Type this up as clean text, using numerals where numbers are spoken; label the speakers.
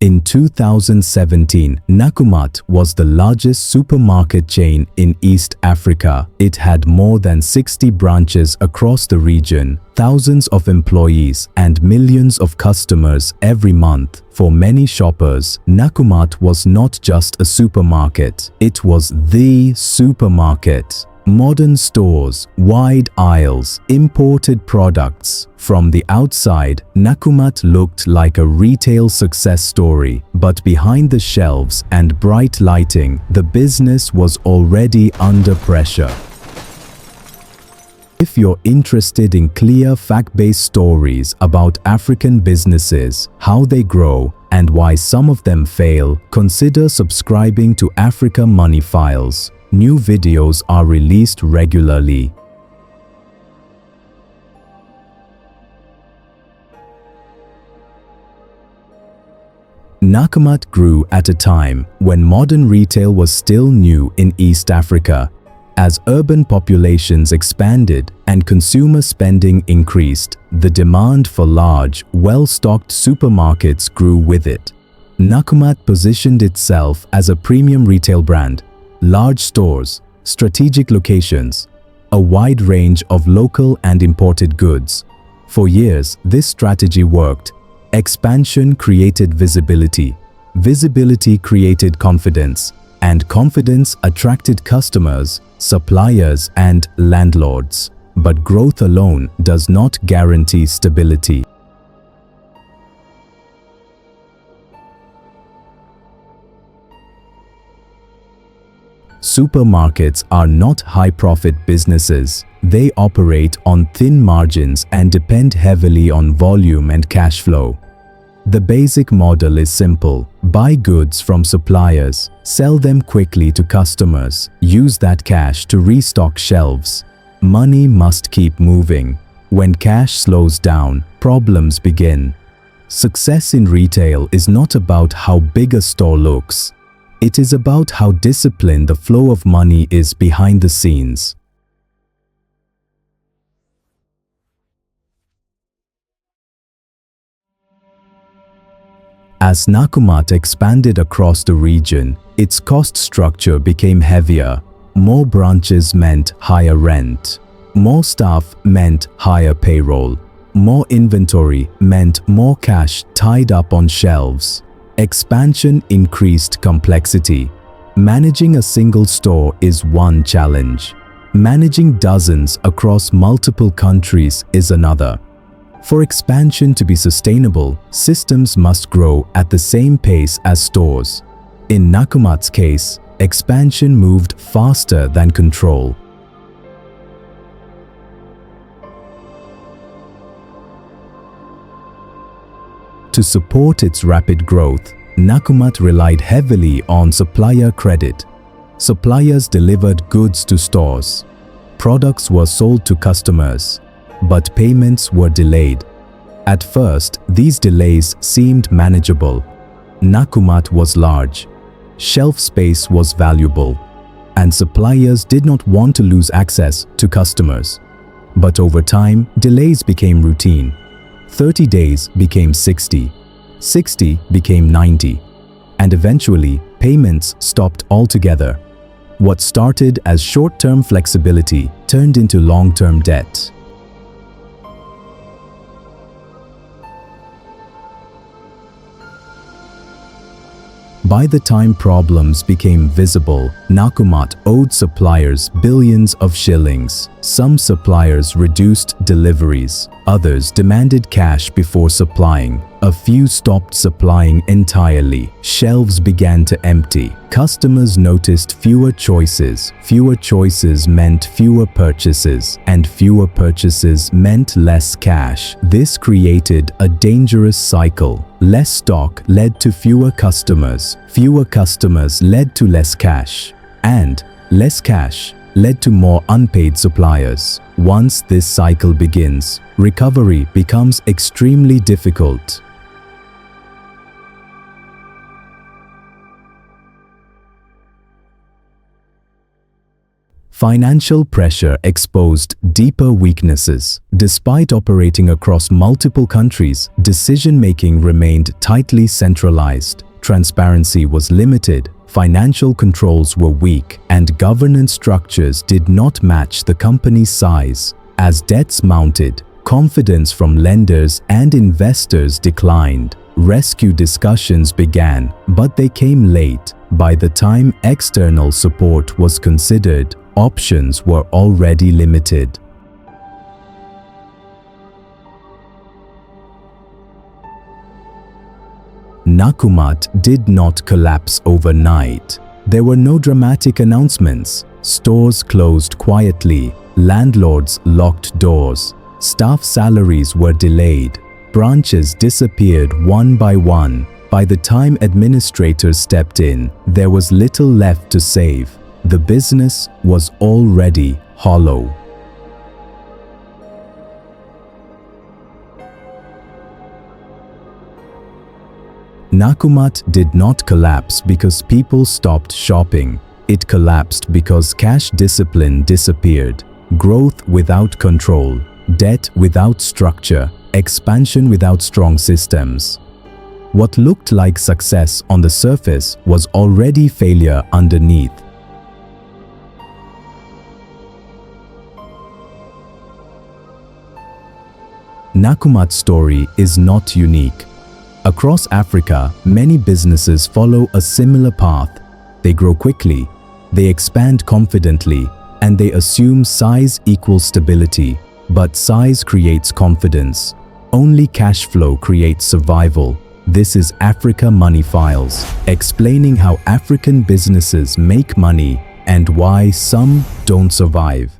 Speaker 1: In 2017, Nakumatt was the largest supermarket chain in East Africa. It had more than 60 branches across the region, thousands of employees, and millions of customers every month. For many shoppers, Nakumatt was not just a supermarket, it was the supermarket. Modern stores, wide aisles, imported products. From the outside, Nakumatt looked like a retail success story, but behind the shelves and bright lighting, the business was already under pressure. If you're interested in clear fact-based stories about African businesses, how they grow, and why some of them fail, consider subscribing to Africa Money Files. New videos are released regularly. Nakumatt grew at a time when modern retail was still new in East Africa. As urban populations expanded and consumer spending increased, the demand for large, well-stocked supermarkets grew with it. Nakumatt positioned itself as a premium retail brand. Large stores, strategic locations, a wide range of local and imported goods. For years, this strategy worked. Expansion created visibility. Visibility created confidence. And confidence attracted customers, suppliers, and landlords. But growth alone does not guarantee stability. Supermarkets are not high-profit businesses. They operate on thin margins and depend heavily on volume and cash flow. The basic model is simple. Buy goods from suppliers, sell them quickly to customers, use that cash to restock shelves. Money must keep moving. When cash slows down, problems begin. Success in retail is not about how big a store looks. It is about how disciplined the flow of money is behind the scenes. As Nakumatt expanded across the region, its cost structure became heavier. More branches meant higher rent. More staff meant higher payroll. More inventory meant more cash tied up on shelves. Expansion increased complexity. Managing a single store is one challenge. Managing dozens across multiple countries is another. For expansion to be sustainable, systems must grow at the same pace as stores. In Nakumatt's case, expansion moved faster than control. To support its rapid growth, Nakumatt relied heavily on supplier credit. Suppliers delivered goods to stores. Products were sold to customers, but payments were delayed. At first, these delays seemed manageable. Nakumatt was large, shelf space was valuable, and suppliers did not want to lose access to customers. But over time, delays became routine. 30 days became 60, 60 became 90, and eventually payments stopped altogether. What started as short-term flexibility turned into long-term debt. By the time problems became visible, Nakumatt owed suppliers billions of shillings. Some suppliers reduced deliveries. Others demanded cash before supplying. A few stopped supplying entirely. Shelves began to empty. Customers noticed fewer choices. Fewer choices meant fewer purchases, and fewer purchases meant less cash. This created a dangerous cycle. Less stock led to fewer customers. Fewer customers led to less cash. And less cash led to more unpaid suppliers. Once this cycle begins, recovery becomes extremely difficult. Financial pressure exposed deeper weaknesses. Despite operating across multiple countries, decision-making remained tightly centralized. Transparency was limited, financial controls were weak, and governance structures did not match the company's size. As debts mounted, confidence from lenders and investors declined. Rescue discussions began, but they came late. By the time external support was considered, options were already limited. Nakumatt did not collapse overnight. There were no dramatic announcements. Stores closed quietly, landlords locked doors, staff salaries were delayed, branches disappeared one by one. By the time administrators stepped in, there was little left to save. The business was already hollow. Nakumatt did not collapse because people stopped shopping. It collapsed because cash discipline disappeared. Growth without control, debt without structure, expansion without strong systems. What looked like success on the surface was already failure underneath. Nakumatt's story is not unique. Across Africa, many businesses follow a similar path. They grow quickly, they expand confidently, and they assume size equals stability. But size creates confidence. Only cash flow creates survival. This is Africa Money Files, explaining how African businesses make money and why some don't survive.